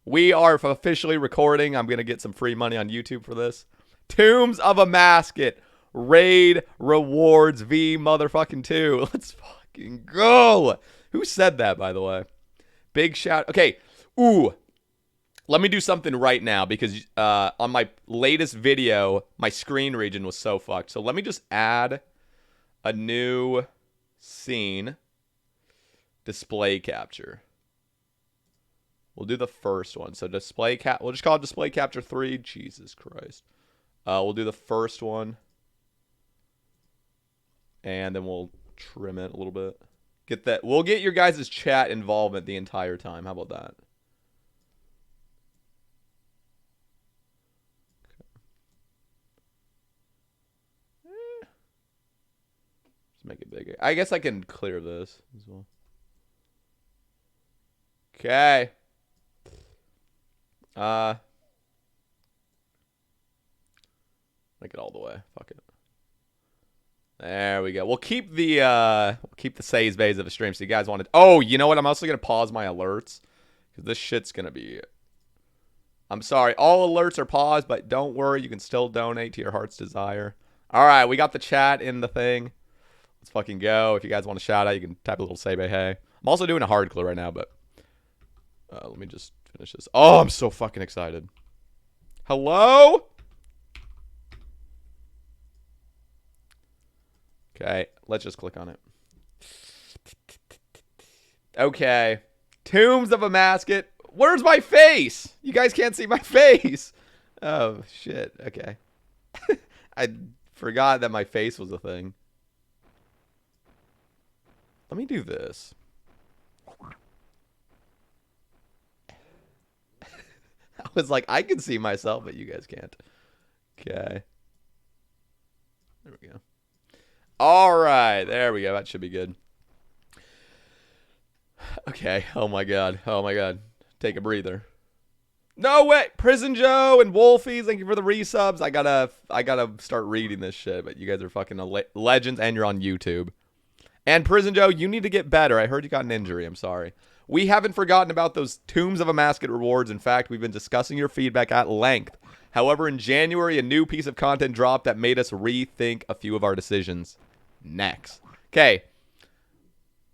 We are officially recording. I'm going to get some free money on YouTube for this. Tombs of Amascut. Raid rewards V motherfucking 2. Let's fucking go. Who said that, by the way? Big shout. Okay. Ooh. Let me do something right now because on my latest video, my screen region was so fucked. So let me just add a new scene. Display capture. We'll do the first one. So we'll just call it display capture 3. Jesus Christ. We'll do the first one. And then we'll trim it a little bit. Get that. We'll get your guys' chat involvement the entire time. How about that? Just make it bigger. I guess I can clear this as well. Okay. Make it all the way. Fuck it. There we go. We'll keep the saves bays of a stream. So you guys wanted. Oh, you know what? I'm also gonna pause my alerts because this shit's gonna be. I'm sorry. All alerts are paused, but don't worry. You can still donate to your heart's desire. All right, we got the chat in the thing. Let's fucking go. If you guys want to shout out, you can type a little say hey. I'm also doing a hard clue right now, but let me just finish this. Oh, I'm so fucking excited. Hello? Okay, let's just click on it. Okay. Tombs of Amascut. Where's my face? You guys can't see my face. Oh, shit. Okay. I forgot that my face was a thing. Let me do this. I was like, I can see myself, but you guys can't. Okay. There we go. All right. There we go. That should be good. Okay. Oh, my God. Oh, my God. Take a breather. No way. Prison Joe and Wolfies, thank you for the resubs. I gotta start reading this shit, but you guys are fucking legends and you're on YouTube. And Prison Joe, you need to get better. I heard you got an injury. I'm sorry. We haven't forgotten about those Tombs of Amascut rewards. In fact, we've been discussing your feedback at length. However, in January, a new piece of content dropped that made us rethink a few of our decisions. Next. Okay.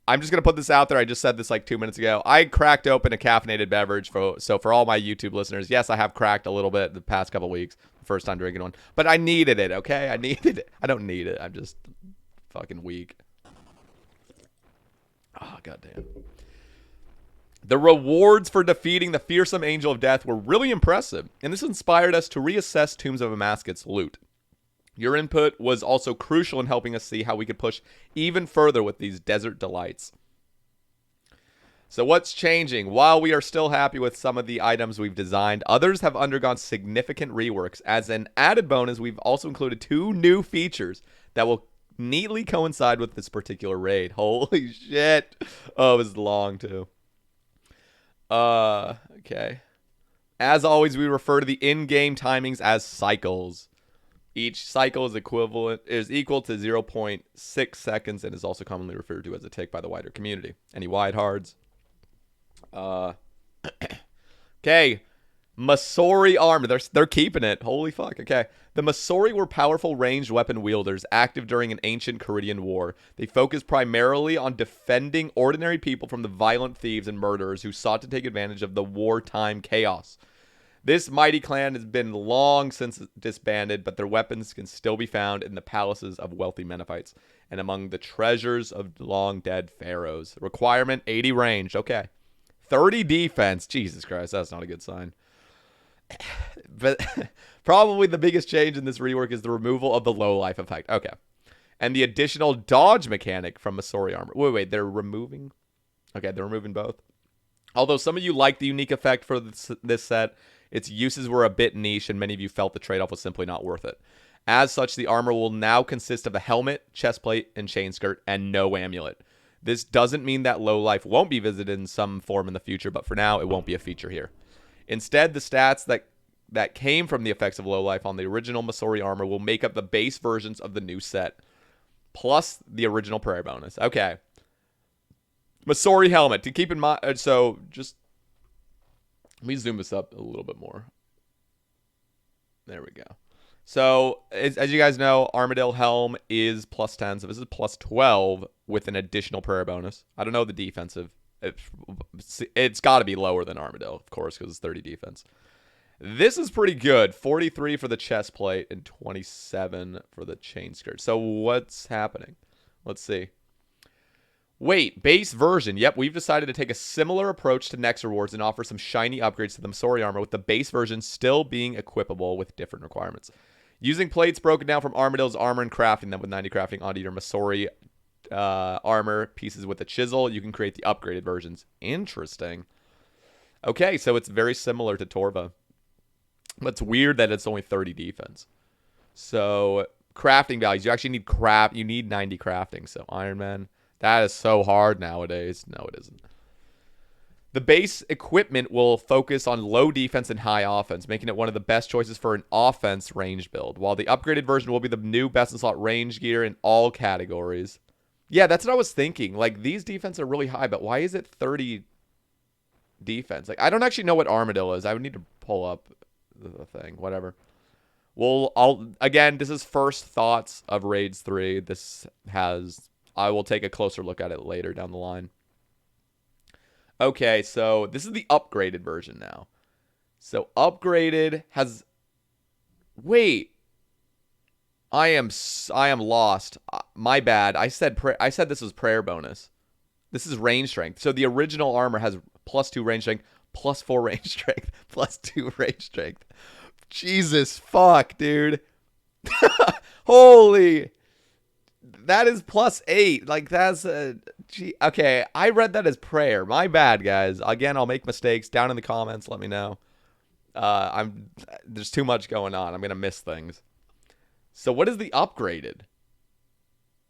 I'm just going to put this out there. I just said this like 2 minutes ago. I cracked open a caffeinated beverage. So for all my YouTube listeners, yes, I have cracked a little bit the past couple weeks. First time drinking one. But I needed it, okay? I needed it. I don't need it. I'm just fucking weak. Oh, goddamn. The rewards for defeating the fearsome Angel of Death were really impressive, and this inspired us to reassess Tombs of Amascut's loot. Your input was also crucial in helping us see how we could push even further with these desert delights. So what's changing? While we are still happy with some of the items we've designed, others have undergone significant reworks. As an added bonus, we've also included 2 new features that will neatly coincide with this particular raid. Holy shit. Oh, it was long too. Okay. As always, we refer to the in-game timings as cycles. Each cycle is equal to 0.6 seconds and is also commonly referred to as a tick by the wider community. Any wide hards? Okay. Masori armor. They're keeping it. Holy fuck. Okay. The Masori were powerful ranged weapon wielders active during an ancient Caridian war. They focused primarily on defending ordinary people from the violent thieves and murderers who sought to take advantage of the wartime chaos. This mighty clan has been long since disbanded, but their weapons can still be found in the palaces of wealthy Menephites and among the treasures of long-dead pharaohs. Requirement, 80 range. Okay. 30 defense. Jesus Christ, that's not a good sign. But probably the biggest change in this rework is the removal of the low-life effect. Okay. And the additional dodge mechanic from Masori armor. Wait, they're removing? Okay, they're removing both. Although some of you like the unique effect for this set, its uses were a bit niche, and many of you felt the trade-off was simply not worth it. As such, the armor will now consist of a helmet, chestplate, and chain skirt, and no amulet. This doesn't mean that low life won't be visited in some form in the future, but for now, it won't be a feature here. Instead, the stats that came from the effects of low life on the original Masori armor will make up the base versions of the new set, plus the original prayer bonus. Okay. Masori helmet. To keep in mind, so just Let me zoom this up a little bit more. There we go. So, as you guys know, Armadale Helm is +10, so this is +12 with an additional prayer bonus. I don't know the defensive. It's got to be lower than Armadale, of course, because it's 30 defense. This is pretty good. 43 for the chest plate and 27 for the chain skirt. So, what's happening? Let's see. Wait, base version. Yep, we've decided to take a similar approach to next rewards and offer some shiny upgrades to the Masori armor, with the base version still being equipable with different requirements. Using plates broken down from Armadale's armor and crafting them with 90 crafting onto your Masori armor pieces with a chisel, you can create the upgraded versions. Interesting. Okay, so it's very similar to Torva. But it's weird that it's only 30 defense. So, crafting values. You actually need you need 90 crafting. So, Iron Man. That is so hard nowadays. No, it isn't. The base equipment will focus on low defense and high offense, making it one of the best choices for an offense range build, while the upgraded version will be the new best in slot range gear in all categories. Yeah, that's what I was thinking. Like, these defense are really high, but why is it 30 defense? Like, I don't actually know what Armadillo is. I would need to pull up the thing. Whatever. Well, again, this is first thoughts of Raids 3. I will take a closer look at it later down the line. Okay, so this is the upgraded version now. So upgraded has... Wait. I am lost. My bad. I said this was prayer bonus. This is range strength. So the original armor has +2 range strength, +4 range strength, +2 range strength. Jesus fuck, dude. Holy... That is +8. Like, that's a... Okay, I read that as prayer. My bad, guys. Again, I'll make mistakes. Down in the comments, let me know. There's too much going on. I'm going to miss things. So what is the upgraded?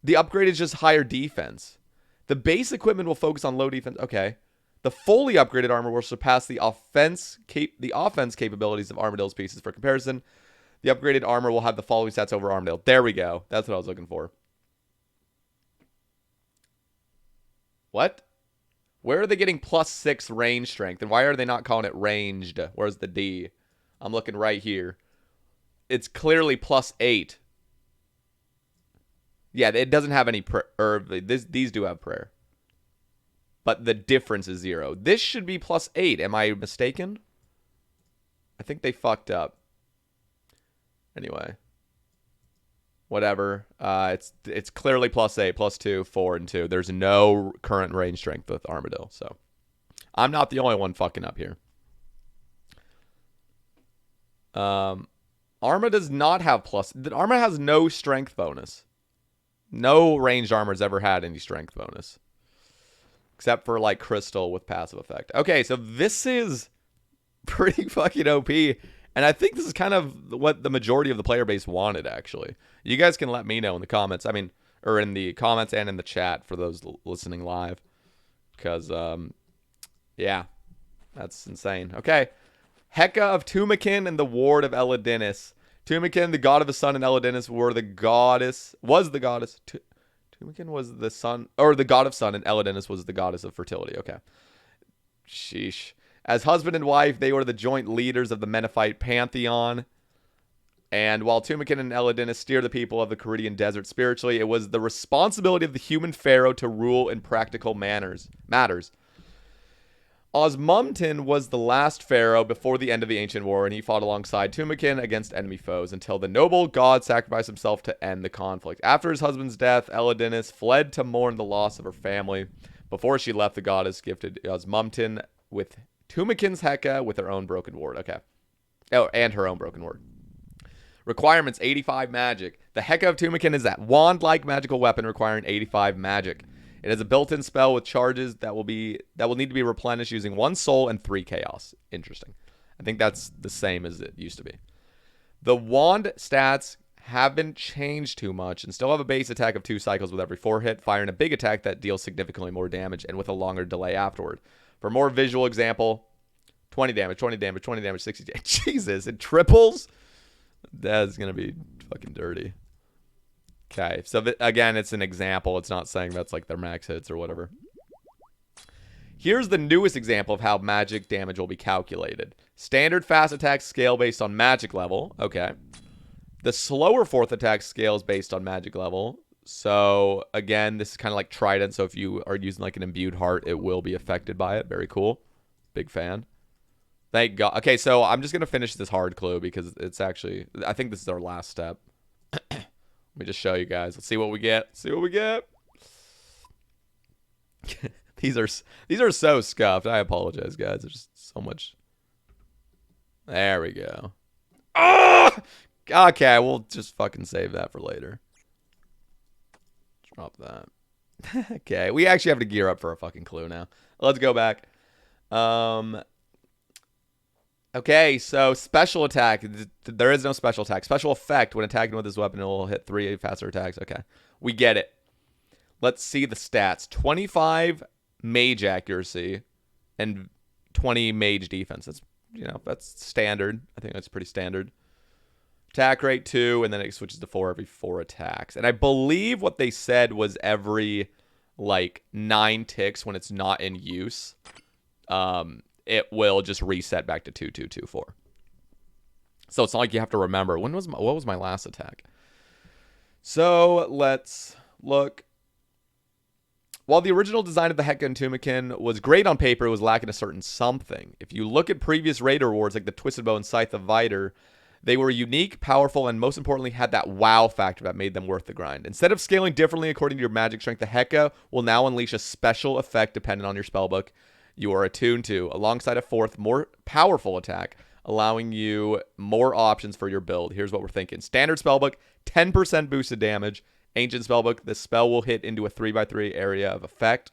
The upgrade is just higher defense. The base equipment will focus on low defense. Okay. The fully upgraded armor will surpass the offense capabilities of Armadale's pieces. For comparison, the upgraded armor will have the following stats over Armadale. There we go. That's what I was looking for. What? Where are they getting +6 range strength? And why are they not calling it ranged? Where's the D? I'm looking right here. It's clearly +8. Yeah, it doesn't have any prayer. These do have prayer. But the difference is 0. This should be +8. Am I mistaken? I think they fucked up. Anyway. Whatever. It's clearly +8, +2, 4, and 2. There's no current range strength with Armadale, so I'm not the only one fucking up here. Arma does not have The armor has no strength bonus. No ranged armor's ever had any strength bonus, except for like Crystal with passive effect. Okay, so this is pretty fucking OP. And I think this is kind of what the majority of the player base wanted, actually. You guys can let me know in the comments. I mean, or in the comments and in the chat for those listening live. Because, yeah, that's insane. Okay. Heka of Tumeken and the Ward of Elidinis. Tumeken, the god of the sun, and Elidinis was the goddess. Tumeken was the sun, or the god of sun, and Elidinis was the goddess of fertility. Okay. Sheesh. As husband and wife, they were the joint leaders of the Menethite pantheon. And while Tumeken and Elidinis steer the people of the Caridian desert spiritually, it was the responsibility of the human pharaoh to rule in practical matters. Osmumten was the last pharaoh before the end of the ancient war, and he fought alongside Tumeken against enemy foes until the noble god sacrificed himself to end the conflict. After his husband's death, Elidinis fled to mourn the loss of her family. Before she left, the goddess gifted Osmumten with Tumeken's Heka with her own broken ward. Okay. Oh, and her own broken ward. Requirements, 85 magic. The Heka of Tumeken is that wand-like magical weapon requiring 85 magic. It has a built-in spell with charges that will need to be replenished using 1 soul and 3 chaos. Interesting. I think that's the same as it used to be. The wand stats haven't changed too much and still have a base attack of 2 cycles with every 4 hit, firing a big attack that deals significantly more damage and with a longer delay afterward. For a more visual example, 20 damage, 20 damage, 20 damage, 60 damage. Jesus, it triples? That's going to be fucking dirty. Okay, so again, it's an example. It's not saying that's like their max hits or whatever. Here's the newest example of how magic damage will be calculated. Standard fast attacks scale based on magic level. Okay. The slower fourth attack scales based on magic level. So, again, this is kind of like Trident. So, if you are using like an imbued heart, it will be affected by it. Very cool. Big fan. Thank God. Okay, so I'm just going to finish this hard clue because it's actually... I think this is our last step. Let me just show you guys. Let's see what we get. See what we get. These are so scuffed. I apologize, guys. There's just so much. There we go. Oh! Okay, we'll just fucking save that for later. Drop that. Okay, we actually have to gear up for a fucking clue now. Let's go back. Okay, so special attack. There is no special attack. Special effect. When attacking with this weapon, it will hit 3 faster attacks. Okay, we get it. Let's see the stats. 25 mage accuracy and 20 mage defense. That's, you know, that's standard. I think that's pretty standard. Attack rate 2, and then it switches to 4 every 4 attacks. And I believe what they said was every, like, 9 ticks when it's not in use. It will just reset back to 2224. So it's not like you have to remember. What was my last attack? So let's look. While the original design of the Heka of Tumeken was great on paper, it was lacking a certain something. If you look at previous Raider rewards like the Twisted Bow and Scythe of Vider, they were unique, powerful, and most importantly had that wow factor that made them worth the grind. Instead of scaling differently according to your magic strength, the Heka will now unleash a special effect dependent on your spellbook you are attuned to, alongside a fourth, more powerful attack, allowing you more options for your build. Here's what we're thinking. Standard spellbook, 10% boosted damage. Ancient spellbook, the spell will hit into a 3x3 area of effect.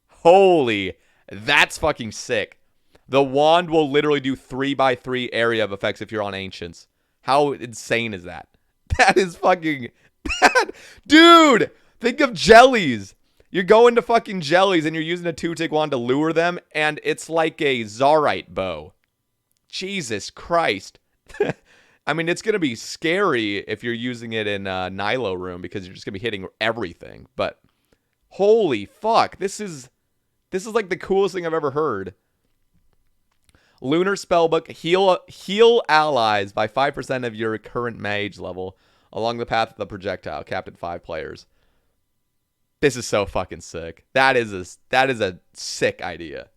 Holy, that's fucking sick. The wand will literally do 3x3 area of effects if you're on Ancients. How insane is that? That is fucking... Dude, think of jellies. You're going to fucking jellies and you're using a 2-tick wand to lure them, and it's like a Zarite bow. Jesus Christ. I mean, it's going to be scary if you're using it in Nilo room because you're just going to be hitting everything. But holy fuck, this is like the coolest thing I've ever heard. Lunar spellbook, heal allies by 5% of your current mage level along the path of the projectile, capped at 5 players. This is so fucking sick. That is a sick idea.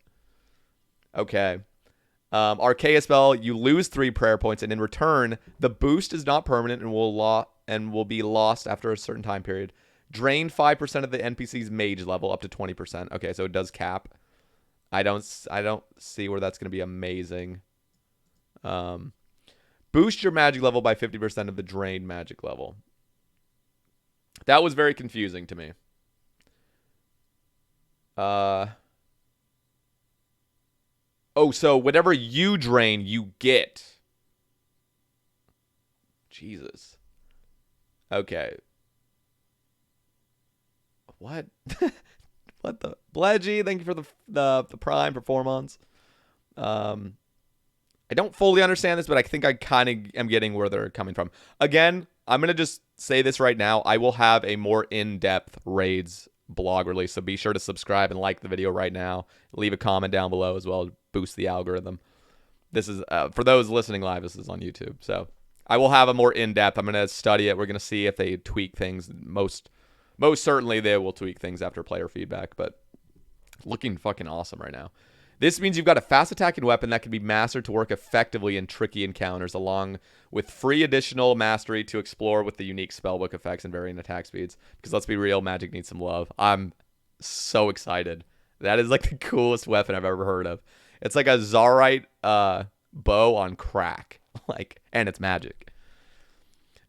Okay. Archaea spell, you lose 3 prayer points, and in return, the boost is not permanent and will be lost after a certain time period. Drain 5% of the NPC's mage level up to 20%. Okay, so it does cap. I don't see where that's going to be amazing. Boost your magic level by 50% of the drained magic level. That was very confusing to me. Oh, so whatever you drain, you get. Jesus. Okay. What? What the? Bledgy, thank you for the prime for 4 months. I don't fully understand this, but I think I kind of am getting where they're coming from. Again, I'm going to just say this right now. I will have a more in-depth raids blog release, so be sure to subscribe and like the video right now. Leave a comment down below as well to boost the algorithm. This is, for those listening live, this is on YouTube. So I will have a more in-depth. I'm going to study it. We're going to see if they tweak things. Most certainly they will tweak things after player feedback, but looking fucking awesome right now. This means you've got a fast attacking weapon that can be mastered to work effectively in tricky encounters, along with free additional mastery to explore with the unique spellbook effects and varying attack speeds. Because let's be real, Magic needs some love. I'm so excited. That is like the coolest weapon I've ever heard of. It's like a Zarite bow on crack. And it's magic.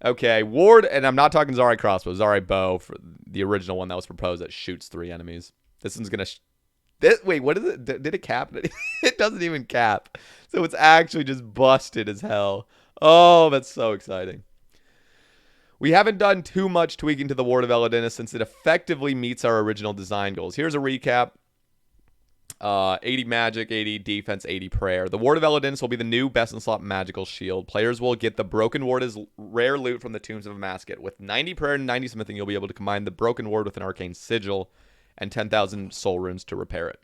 Okay, Ward, and I'm not talking Zarite crossbow, Zarite bow, for the original one that was proposed that shoots 3 enemies. This one's going to... Wait, what is it? Did it cap? It doesn't even cap. So it's actually just busted as hell. Oh, that's so exciting. We haven't done too much tweaking to the Ward of Elidinis since it effectively meets our original design goals. Here's a recap. 80 magic, 80 defense, 80 prayer. The Ward of Elidinis will be the new best in slot magical shield. Players will get the Broken Ward as rare loot from the Tombs of Amascut. With 90 prayer and 90 smithing, you'll be able to combine the Broken Ward with an arcane sigil and 10,000 soul runes to repair it.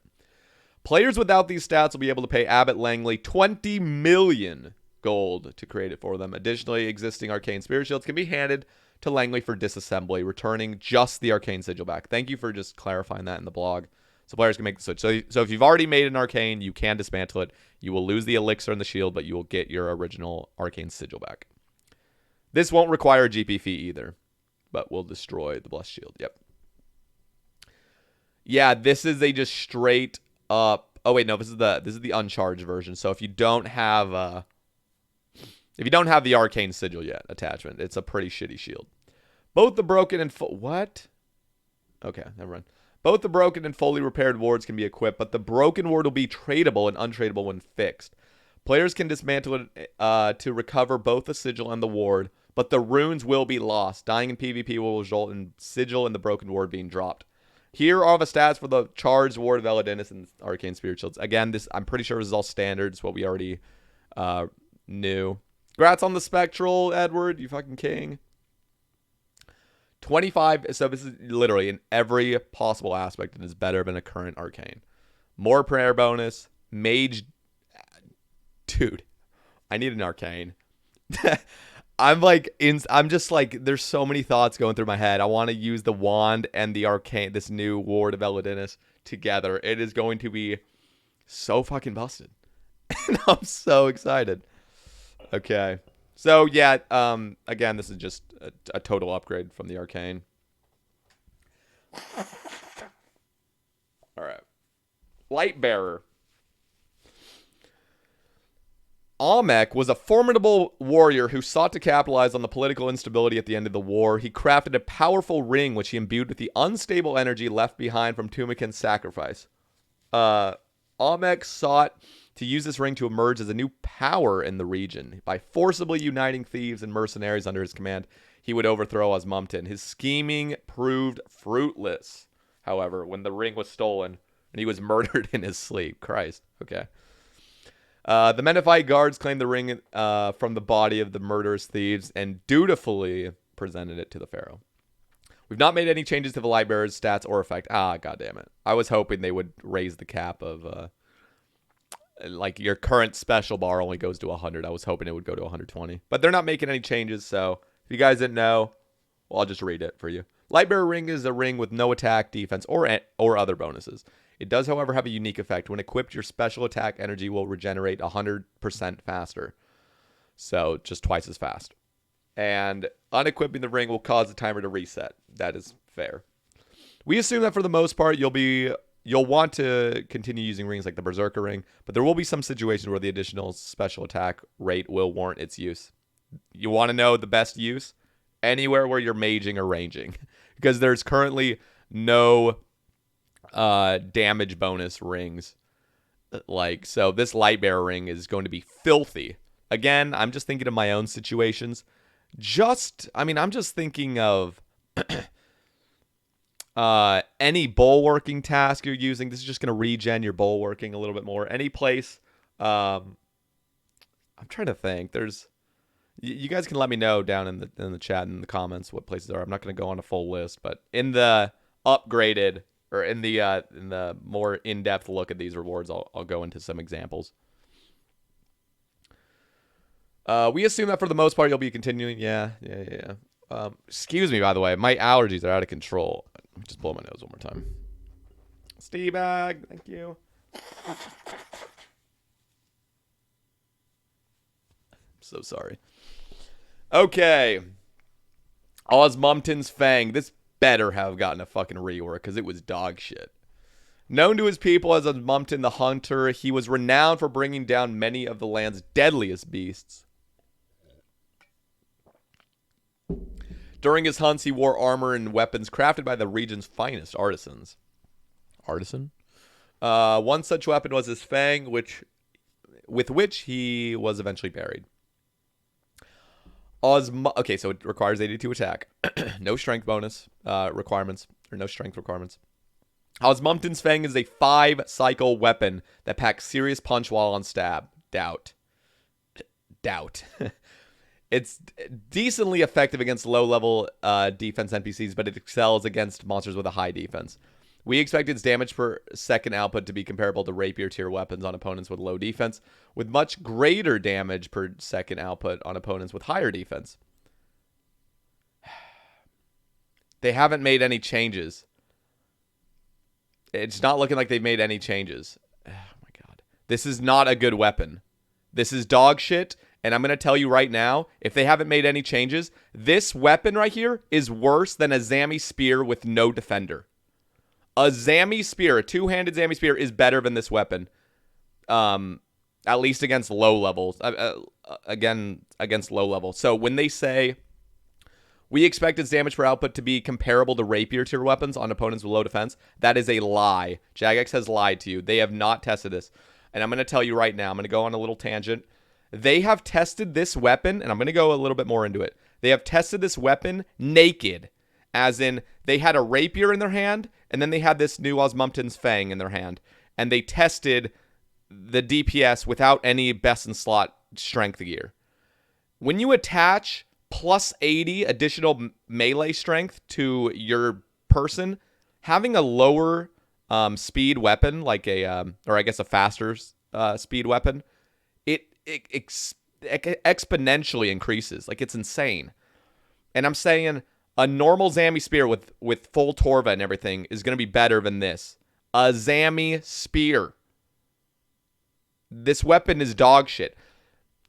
Players without these stats will be able to pay Abbott Langley 20 million gold to create it for them. Additionally, existing arcane spirit shields can be handed to Langley for disassembly, returning just the arcane sigil back. Thank you for just clarifying that in the blog, so players can make the switch. So if you've already made an arcane, you can dismantle it. You will lose the elixir and the shield, but you will get your original arcane sigil back. This won't require a GP fee either, but will destroy the blessed shield. Yep. Yeah, this is a just straight up. Oh wait, no, this is the uncharged version. So if you don't have the arcane sigil yet attachment, it's a pretty shitty shield. Both the broken and what? Okay, never mind. Both the broken and fully repaired wards can be equipped, but the broken ward will be tradable and untradeable when fixed. Players can dismantle it to recover both the sigil and the ward, but the runes will be lost. Dying in PvP will result in sigil and the broken ward being dropped. Here are the stats for the charged ward of Elidinis and arcane spirit shields. Again, I'm pretty sure this is all standard. It's what we already knew. Congrats on the spectral, Edward. You fucking king. 25. So this is literally in every possible aspect. It is better than a current arcane. More prayer bonus. Mage. Dude, I need an arcane. I'm just like, there's so many thoughts going through my head. I want to use the wand and the arcane, this new ward of Elidinis together. It is going to be so fucking busted. And I'm so excited. Okay. So yeah, again, this is just a total upgrade from the arcane. All right. Lightbearer. Amek was a formidable warrior who sought to capitalize on the political instability at the end of the war. He crafted a powerful ring which he imbued with the unstable energy left behind from Tumeken's sacrifice. Amek sought to use this ring to emerge as a new power in the region. By forcibly uniting thieves and mercenaries under his command, he would overthrow Osmumten. His scheming proved fruitless, however, when the ring was stolen and he was murdered in his sleep. Christ. Okay. The Menifite guards claimed the ring from the body of the murderous thieves and dutifully presented it to the Pharaoh. We've not made any changes to the Lightbearer's stats or effect. God damn it. I was hoping they would raise the cap of, like, your current special bar only goes to 100. I was hoping it would go to 120. But they're not making any changes, so if you guys didn't know, well, I'll just read it for you. Lightbearer ring is a ring with no attack, defense, or other bonuses. It does, however, have a unique effect. When equipped, your special attack energy will regenerate 100% faster. So, just twice as fast. And unequipping the ring will cause the timer to reset. That is fair. We assume that for the most part, you'll want to continue using rings like the Berserker ring, but there will be some situations where the additional special attack rate will warrant its use. You want to know the best use? Anywhere where you're maging or ranging. Because there's currently no damage bonus rings. So this Lightbearer ring is going to be filthy. Again, I'm just thinking of my own situations. I'm just thinking of any bulwarking task you're using. This is just going to regen your bulwarking a little bit more. Any place. I'm trying to think. You guys can let me know down in the chat and in the comments what places are. I'm not going to go on a full list, but in the upgraded or in the more in-depth look at these rewards, I'll go into some examples. We assume that for the most part you'll be continuing. Yeah. Excuse me, by the way, my allergies are out of control. Let me just blow my nose one more time. Steebag, thank you. I'm so sorry. Okay. Osmumten's Fang. This better have gotten a fucking rework because it was dog shit. Known to his people as Osmumten the Hunter, he was renowned for bringing down many of the land's deadliest beasts. During his hunts, he wore armor and weapons crafted by the region's finest artisans. Artisan? One such weapon was his fang, with which he was eventually buried. Okay, so it requires 82 attack. No strength bonus requirements, or no strength requirements. Osmumten's Fang is a 5-cycle weapon that packs serious punch while on stab. Doubt. It's decently effective against low-level defense NPCs, but it excels against monsters with a high defense. We expect its damage per second output to be comparable to rapier tier weapons on opponents with low defense, with much greater damage per second output on opponents with higher defense. They haven't made any changes. It's not looking like they've made any changes. Oh my god. This is not a good weapon. This is dog shit, and I'm going to tell you right now, if they haven't made any changes, this weapon right here is worse than a Zami Spear with no defender. A Zami Spear, a two-handed Zami Spear, is better than this weapon. At least against low levels. Against low levels. So when they say, we expect its damage per output to be comparable to rapier tier weapons on opponents with low defense, that is a lie. Jagex has lied to you. They have not tested this. And I'm going to tell you right now, I'm going to go on a little tangent. They have tested this weapon, and I'm going to go a little bit more into it. They have tested this weapon naked. As in, they had a rapier in their hand, and then they had this new Osmumten's fang in their hand. And they tested the DPS without any best in slot strength gear. When you attach plus 80 additional melee strength to your person, having a lower speed weapon, like or I guess a faster speed weapon, it exponentially increases. Like, it's insane. And I'm saying a normal Zami Spear with full Torva and everything is going to be better than this. A Zami Spear. This weapon is dog shit.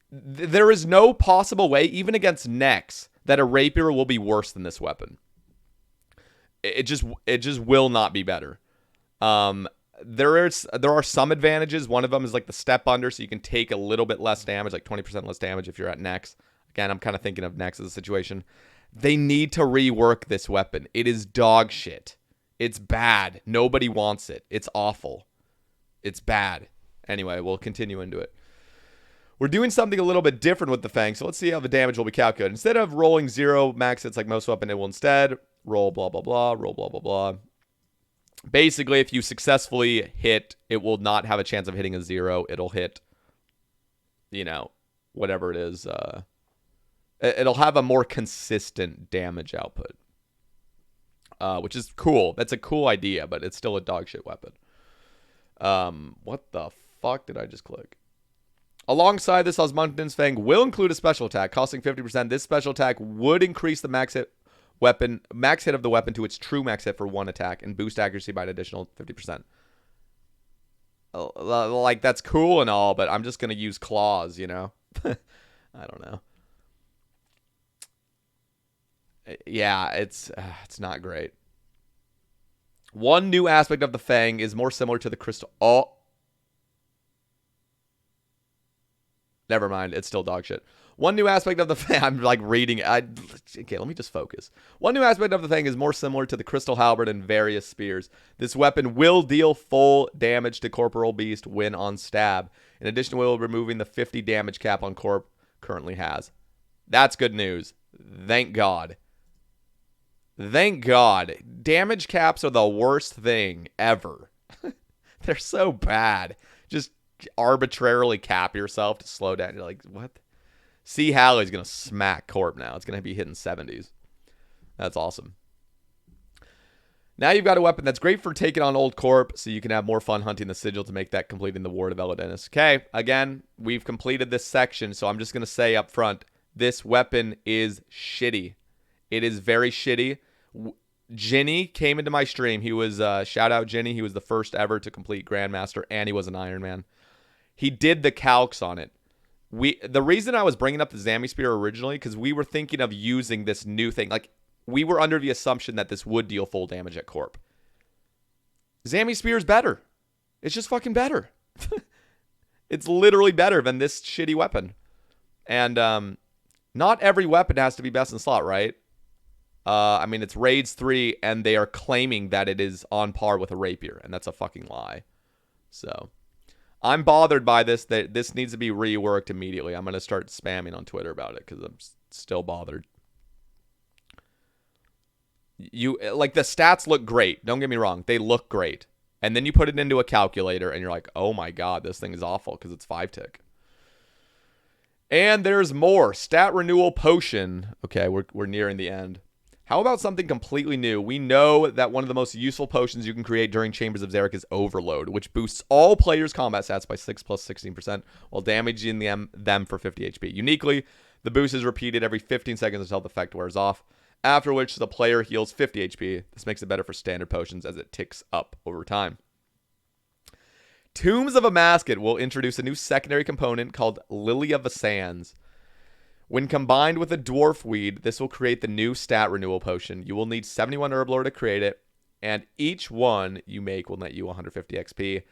There is no possible way, even against Nex, that a Rapier will be worse than this weapon. It just will not be better. There are some advantages. One of them is like the step under, so you can take a little bit less damage, like 20% less damage if you're at Nex. Again, I'm kind of thinking of Nex as a situation. They need to rework this weapon. It is dog shit. It's bad. Nobody wants it. It's awful. It's bad. Anyway, we'll continue into it. We're doing something a little bit different with the Fang, so let's see how the damage will be calculated. Instead of rolling 0 max hits like most weapon, it will instead roll blah, blah, blah, roll blah, blah, blah. Basically, if you successfully hit, it will not have a chance of hitting a 0. It'll hit, whatever it is. It'll have a more consistent damage output, which is cool. That's a cool idea, but it's still a dog shit weapon. What the fuck did I just click? Alongside this, Osmumten's Fang will include a special attack, costing 50%. This special attack would increase the max hit of the weapon to its true max hit for one attack and boost accuracy by an additional 50%. Like, that's cool and all, but I'm just going to use claws, I don't know. Yeah, it's not great. One new aspect of the Fang is more similar to the crystal. Oh. Never mind. It's still dog shit. One new aspect of the Fang. I'm like reading. Okay, let me just focus. One new aspect of the Fang is more similar to the crystal halberd and various spears. This weapon will deal full damage to Corporal Beast when on stab. In addition, will removing the 50 damage cap on Corp currently has. That's good news. Thank God. Thank God. Damage caps are the worst thing ever. They're so bad. Just arbitrarily cap yourself to slow down. You're like, what? See, Halley's going to smack Corp now. It's going to be hitting 70s. That's awesome. Now you've got a weapon that's great for taking on old Corp, so you can have more fun hunting the sigil to make that completing the Ward of Elidinis. Okay, again, we've completed this section, so I'm just going to say up front, this weapon is shitty. It is very shitty. Ginny came into my stream. He was, shout out Ginny. He was the first ever to complete Grandmaster, and he was an Iron Man. He did the calcs on it. The reason I was bringing up the Zami Spear originally, because we were thinking of using this new thing. Like, we were under the assumption that this would deal full damage at Corp. Zami Spear is better. It's just fucking better. It's literally better than this shitty weapon. And not every weapon has to be best in slot, right? I mean, it's Raids 3, and they are claiming that it is on par with a Rapier, and that's a fucking lie. So, I'm bothered by this. That this needs to be reworked immediately. I'm going to start spamming on Twitter about it, because I'm still bothered. Like, the stats look great. Don't get me wrong. They look great. And then you put it into a calculator, and you're like, oh my god, this thing is awful, because it's 5-tick. And there's more. Stat renewal potion. Okay, we're nearing the end. How about something completely new? We know that one of the most useful potions you can create during Chambers of Xeric is Overload, which boosts all players' combat stats by 6 plus 16% while damaging them for 50 HP. Uniquely, the boost is repeated every 15 seconds until the effect wears off, after which the player heals 50 HP. This makes it better for standard potions as it ticks up over time. Tombs of Amascut will introduce a new secondary component called Lily of the Sands. When combined with a dwarf weed, this will create the new stat renewal potion. You will need 71 herb lore to create it, and each one you make will net you 150 XP.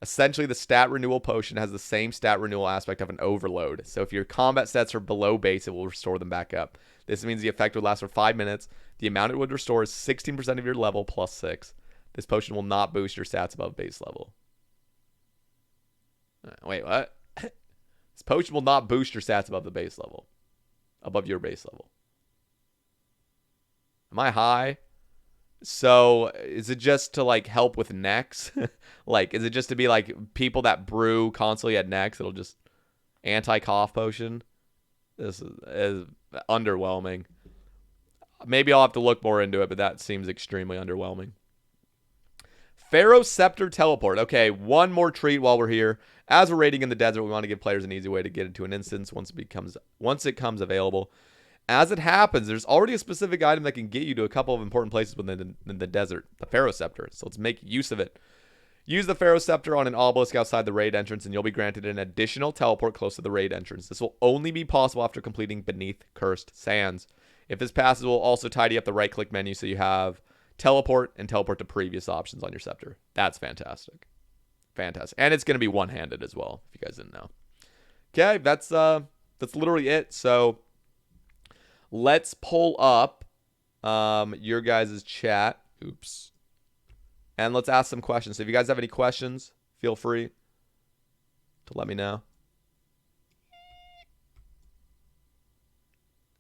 Essentially, the stat renewal potion has the same stat renewal aspect of an overload. So if your combat stats are below base, it will restore them back up. This means the effect would last for 5 minutes. The amount it would restore is 16% of your level plus 6. This potion will not boost your stats above base level. Wait, what? This potion will not boost your stats above the base level. Above your base level. Am I high? So, is it just to, like, help with necks? Like, is it just to be, like, people that brew constantly at necks? It'll just anti-cough potion? This is underwhelming. Maybe I'll have to look more into it, but that seems extremely underwhelming. Pharaoh Scepter Teleport. Okay, one more treat while we're here. As we're raiding in the desert, we want to give players an easy way to get into an instance once it comes available. As it happens, there's already a specific item that can get you to a couple of important places within the desert, the Pharaoh Scepter. So let's make use of it. Use the Pharaoh Scepter on an obelisk outside the raid entrance, and you'll be granted an additional teleport close to the raid entrance. This will only be possible after completing Beneath Cursed Sands. If this passes, we'll also tidy up the right-click menu so you have teleport and teleport to previous options on your scepter. That's fantastic. Fantastic. And it's going to be one-handed as well, if you guys didn't know. Okay, that's literally it. So let's pull up your guys' chat. Oops. And let's ask some questions. So if you guys have any questions, feel free to let me know.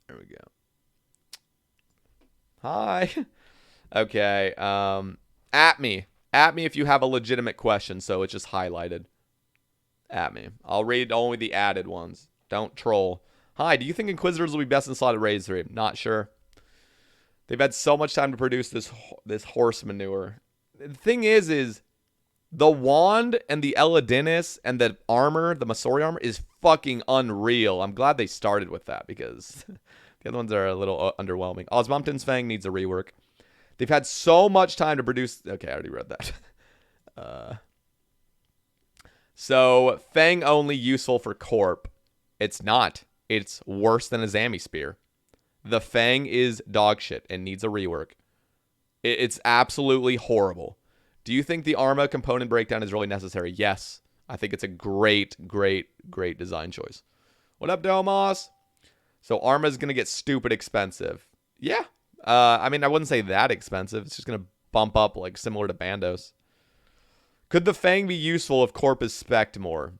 There we go. Hi. Okay. At me if you have a legitimate question, so it's just highlighted. At me. I'll read only the added ones. Don't troll. Hi, do you think Inquisitors will be best in slotted raids 3? Not sure. They've had so much time to produce this horse manure. The thing is the wand and the Elidinis and the armor, the Masori armor, is fucking unreal. I'm glad they started with that because the other ones are a little underwhelming. Osmumten's Fang needs a rework. They've had so much time to produce... Okay, I already read that. So, Fang only useful for Corp. It's not. It's worse than a Zami Spear. The Fang is dog shit and needs a rework. It's absolutely horrible. Do you think the Arma component breakdown is really necessary? Yes. I think it's a great design choice. What up, Delmos? So Arma is going to get stupid expensive. Yeah. I mean, I wouldn't say that expensive. It's just going to bump up like similar to Bandos. Could the Fang be useful if Corp is spec'd more?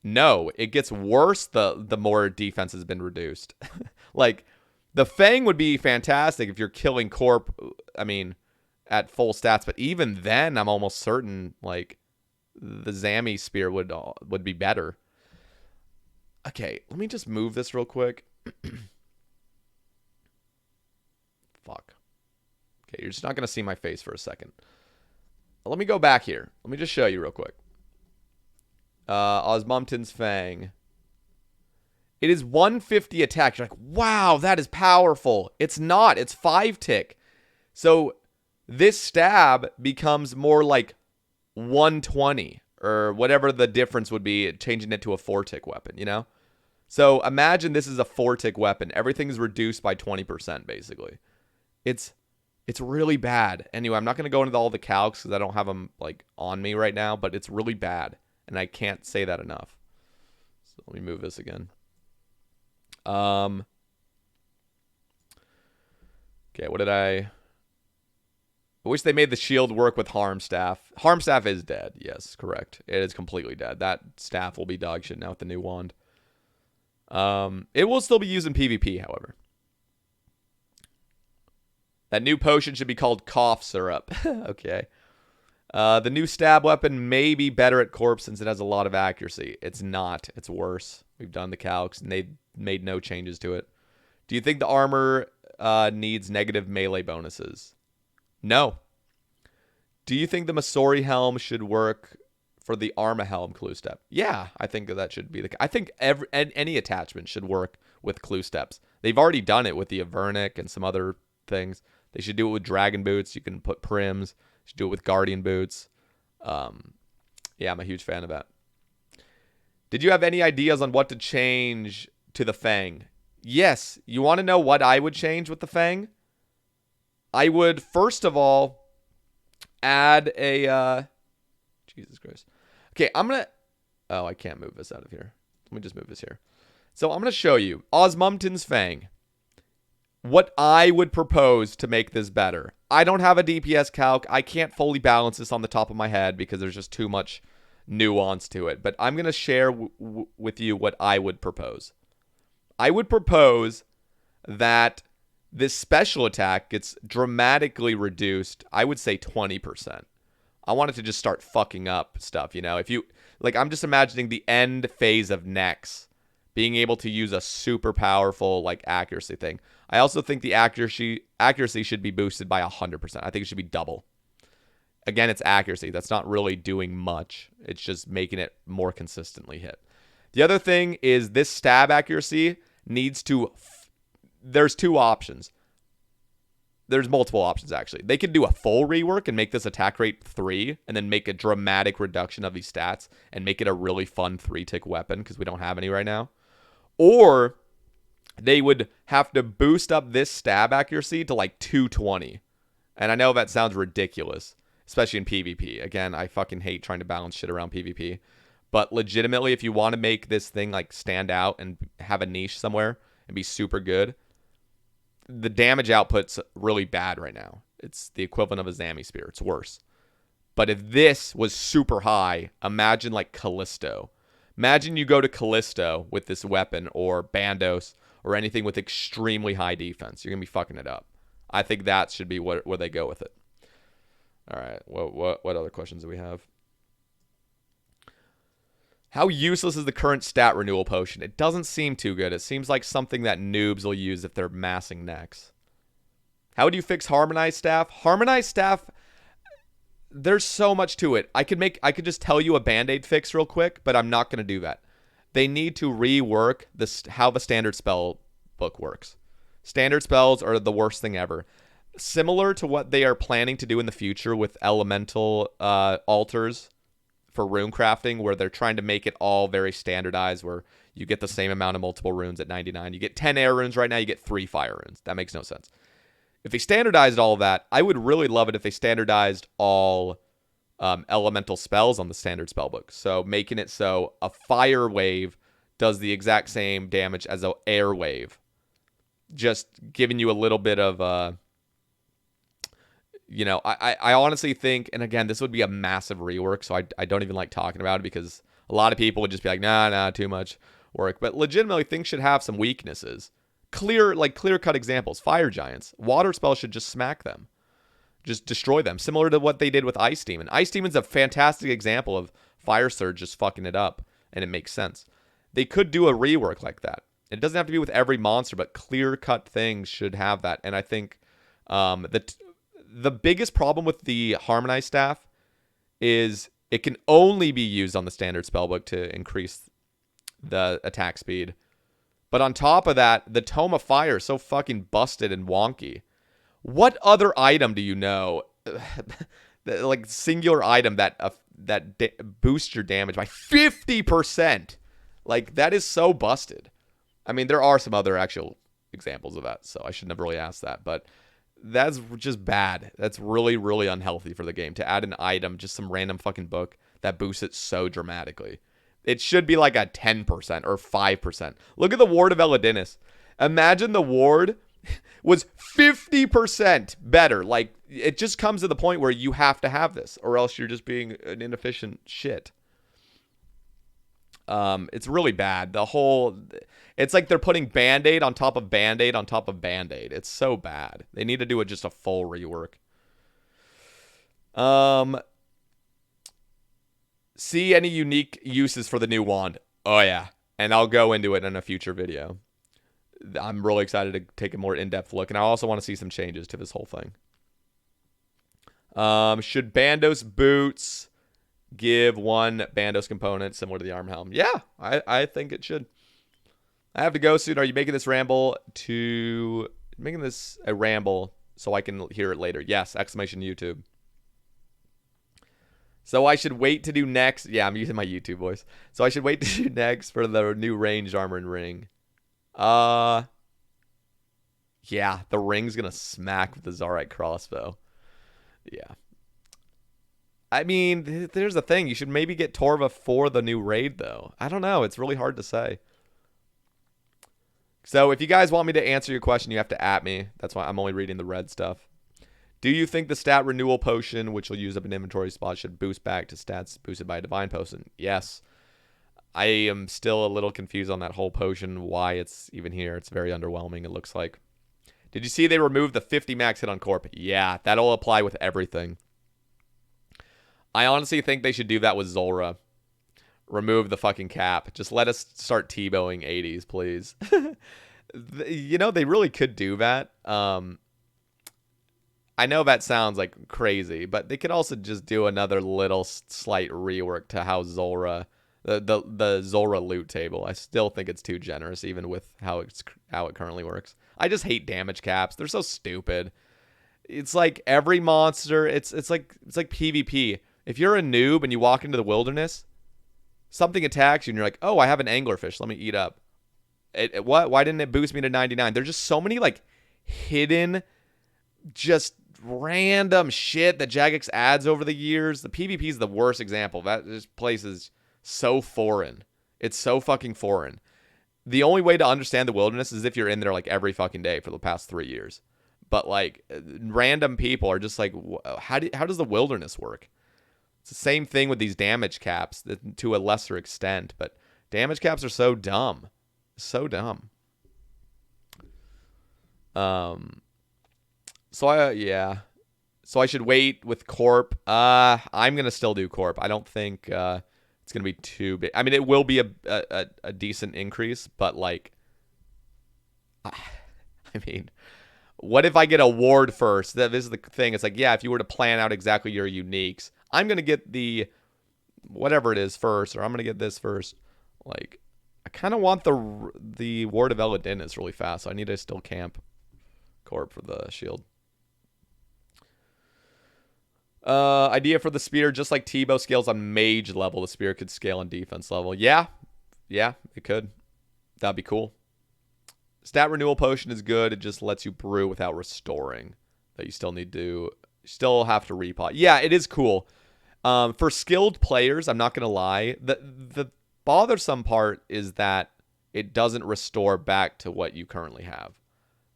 No. It gets worse the more defense has been reduced. Like, the Fang would be fantastic if you're killing Corp, I mean, at full stats. But even then, I'm almost certain, like, the Zami Spear would be better. Okay, let me just move this real quick. Fuck. Okay, you're just not going to see my face for a second. Let me go back here. Let me just show you real quick. Osmumten's Fang. It is 150 attack. You're like, wow, that is powerful. It's not. It's 5 tick. So this stab becomes more like 120 or whatever the difference would be, changing it to a 4 tick weapon, you know? So imagine this is a 4 tick weapon. Everything is reduced by 20% basically. It's really bad. Anyway, I'm not going to go into all the calcs because I don't have them like on me right now, but it's really bad. And I can't say that enough. So let me move this again. Okay, what did I wish they made the shield work with Harm Staff. Harm Staff is dead. Yes, correct. It is completely dead. That staff will be dog shit now with the new wand. It will still be used in PvP, however. That new potion should be called Cough Syrup. Okay. The new stab weapon may be better at Corpse since it has a lot of accuracy. It's not. It's worse. We've done the calcs and they've made no changes to it. Do you think the armor needs negative melee bonuses? No. Do you think the Masori helm should work for the Arma helm clue step? Yeah, I think that should be I think any attachment should work with clue steps. They've already done it with the Avernic and some other things. They should do it with Dragon Boots. You can put Prims. You should do it with Guardian Boots. Yeah, I'm a huge fan of that. Did you have any ideas on what to change to the Fang? Yes. You want to know what I would change with the Fang? I would, first of all, add a... Jesus Christ. Okay, I'm going to... Oh, I can't move this out of here. Let me just move this here. So I'm going to show you Osmumten's Fang. What I would propose to make this better. I don't have a DPS calc. I can't fully balance this on the top of my head because there's just too much nuance to it. But I'm going to share with you what I would propose. I would propose that this special attack gets dramatically reduced. I would say 20%. I want it to just start fucking up stuff, you know? If you... Like, I'm just imagining the end phase of Nex being able to use a super powerful, accuracy thing. I also think the accuracy should be boosted by 100%. I think it should be double. Again, it's accuracy. That's not really doing much. It's just making it more consistently hit. The other thing is this stab accuracy needs to... There's two options. There's multiple options, actually. They could do a full rework and make this attack rate 3 and then make a dramatic reduction of these stats and make it a really fun 3-tick weapon because we don't have any right now. Or they would have to boost up this stab accuracy to 220. And I know that sounds ridiculous, especially in PvP. Again, I fucking hate trying to balance shit around PvP. But legitimately, if you want to make this thing stand out and have a niche somewhere and be super good, the damage output's really bad right now. It's the equivalent of a Zami Spear. It's worse. But if this was super high, imagine Callisto. Imagine you go to Callisto with this weapon or Bandos or anything with extremely high defense. You're going to be fucking it up. I think that should be where they go with it. All right. What other questions do we have? How useless is the current stat renewal potion? It doesn't seem too good. It seems like something that noobs will use if they're massing necks. How would you fix Harmonized Staff? Harmonized Staff, there's so much to it. I could just tell you a Band-Aid fix real quick, but I'm not going to do that. They need to rework how the standard spell book works. Standard spells are the worst thing ever. Similar to what they are planning to do in the future with elemental altars for rune crafting, where they're trying to make it all very standardized, where you get the same amount of multiple runes at 99. You get 10 air runes right now, you get 3 fire runes. That makes no sense. If they standardized all of that, I would really love it if they standardized all elemental spells on the standard spellbook. So making it so a fire wave does the exact same damage as an air wave. Just giving you a little bit of... I honestly think, and again, this would be a massive rework, so I don't even like talking about it because a lot of people would just be like, nah, too much work. But legitimately, things should have some weaknesses. Clear-cut examples. Fire Giants. Water spells should just smack them. Just destroy them. Similar to what they did with Ice Demon. Ice Demon's a fantastic example of Fire Surge just fucking it up, and it makes sense. They could do a rework like that. It doesn't have to be with every monster, but clear-cut things should have that. And I think the biggest problem with the Harmonized Staff is it can only be used on the standard spellbook to increase the attack speed. But on top of that, the Tome of Fire is so fucking busted and wonky. What other item do you know, singular item that boosts your damage by 50%? That is so busted. I mean, there are some other actual examples of that, so I shouldn't have really asked that, but that's just bad. That's really, really unhealthy for the game to add an item, just some random fucking book that boosts it so dramatically. It should be a 10% or 5%. Look at the Ward of Elidinis. Imagine the ward was 50% better. It just comes to the point where you have to have this, or else you're just being an inefficient shit. It's really bad. It's like they're putting Band-Aid on top of Band-Aid on top of Band-Aid. It's so bad. They need to do just a full rework. See any unique uses for the new wand? Oh yeah, and I'll go into it in a future video. I'm really excited to take a more in-depth look, and I also want to see some changes to this whole thing. Should Bandos boots give one Bandos component similar to the arm helm? Yeah, I think it should. I have to go soon. Are you making this ramble to... Making this a ramble so I can hear it later? Yes, exclamation YouTube. So I should wait to do next... Yeah, I'm using my YouTube voice. So I should wait to do next for the new ranged armor and ring. Yeah, the ring's gonna smack with the Zarite crossbow. Yeah. I mean, there's the thing. You should maybe get Torva for the new raid, though. I don't know. It's really hard to say. So if you guys want me to answer your question, you have to at me. That's why I'm only reading the red stuff. Do you think the stat renewal potion, which will use up an inventory spot, should boost back to stats boosted by a divine potion? Yes. I am still a little confused on that whole potion, why it's even here. It's very underwhelming, it looks like. Did you see they removed the 50 max hit on Corp? Yeah, that'll apply with everything. I honestly think they should do that with Zulrah. Remove the fucking cap. Just let us start T-bowing 80s, please. You know, they really could do that. I know that sounds like crazy, but they could also just do another little slight rework to how Zulrah... The Zulrah loot table. I still think it's too generous, even with how it currently works. I just hate damage caps. They're so stupid. It's like every monster. It's like PvP. If you're a noob and you walk into the wilderness, something attacks you and you're like, oh, I have an anglerfish. Let me eat up. What? Why didn't it boost me to 99? There's just so many like hidden, just random shit that Jagex adds over the years. The PvP is the worst example. That just place is so foreign. It's so fucking foreign. The only way to understand the wilderness is if you're in there like every fucking day for the past 3 years. But like random people are just like, how does the wilderness work? It's the same thing with these damage caps to a lesser extent, but damage caps are so dumb. So dumb. Yeah. So I should wait with Corp. I'm going to still do Corp. I don't think it's going to be too big. I mean, it will be a decent increase, but like, I mean, what if I get a ward first? This is the thing. It's like, yeah, if you were to plan out exactly your uniques, I'm going to get the whatever it is first, or I'm going to get this first. Like, I kind of want the ward of Elidinis really fast, so I need to still camp Corp for the shield. Idea for the spear, just like T-bow scales on mage level, the spear could scale on defense level. Yeah, it could. That'd be cool. Stat renewal potion is good. It just lets you brew without restoring. That you still have to repot. Yeah, it is cool. For skilled players, I'm not gonna lie. The bothersome part is that it doesn't restore back to what you currently have,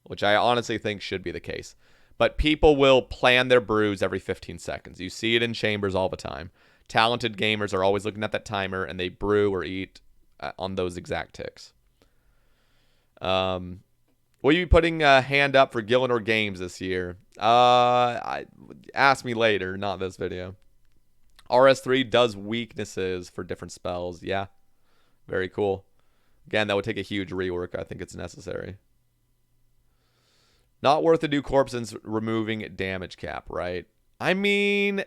which I honestly think should be the case. But people will plan their brews every 15 seconds. You see it in chambers all the time. Talented gamers are always looking at that timer, and they brew or eat on those exact ticks. Will you be putting a hand up for Gillinor Games this year? Ask me later, not this video. RS3 does weaknesses for different spells. Yeah, very cool. Again, that would take a huge rework. I think it's necessary. Not worth to do Corp since removing damage cap, right? I mean,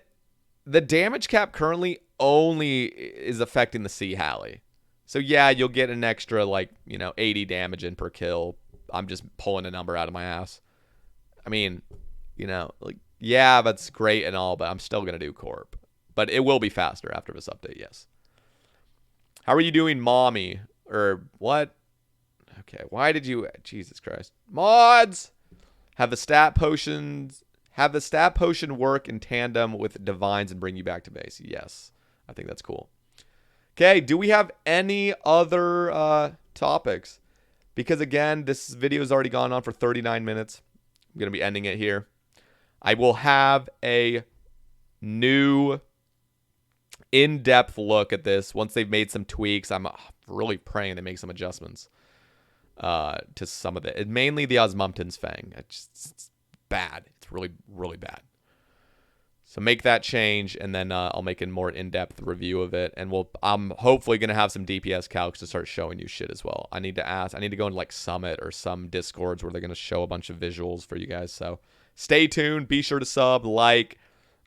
the damage cap currently only is affecting the Sea Halley. So yeah, you'll get an extra, like, 80 damage in per kill. I'm just pulling a number out of my ass. I mean, like, yeah, that's great and all, but I'm still going to do Corp. But it will be faster after this update, yes. How are you doing, mommy? Or what? Okay, why did you... Jesus Christ. Mods! Have the stat potion work in tandem with divines and bring you back to base? Yes. I think that's cool. Okay, do we have any other topics? Because again, this video has already gone on for 39 minutes. I'm going to be ending it here. I will have a new in-depth look at this once they've made some tweaks. I'm really praying they make some adjustments to some of it. Mainly the Osmumten's fang. It's bad. It's really, really bad. So make that change, and then I'll make a more in-depth review of it. And I'm hopefully going to have some DPS calcs to start showing you shit as well. I need to go into like Summit or some Discords where they're going to show a bunch of visuals for you guys. So stay tuned. Be sure to sub, like.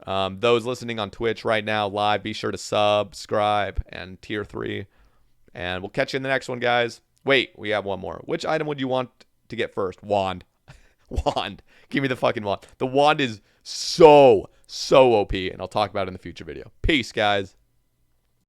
Those listening on Twitch right now live, be sure to subscribe and tier 3. And we'll catch you in the next one, guys. Wait, we have one more. Which item would you want to get first? Wand. Wand. Give me the fucking wand. The wand is so OP, and I'll talk about it in the future video. Peace, guys.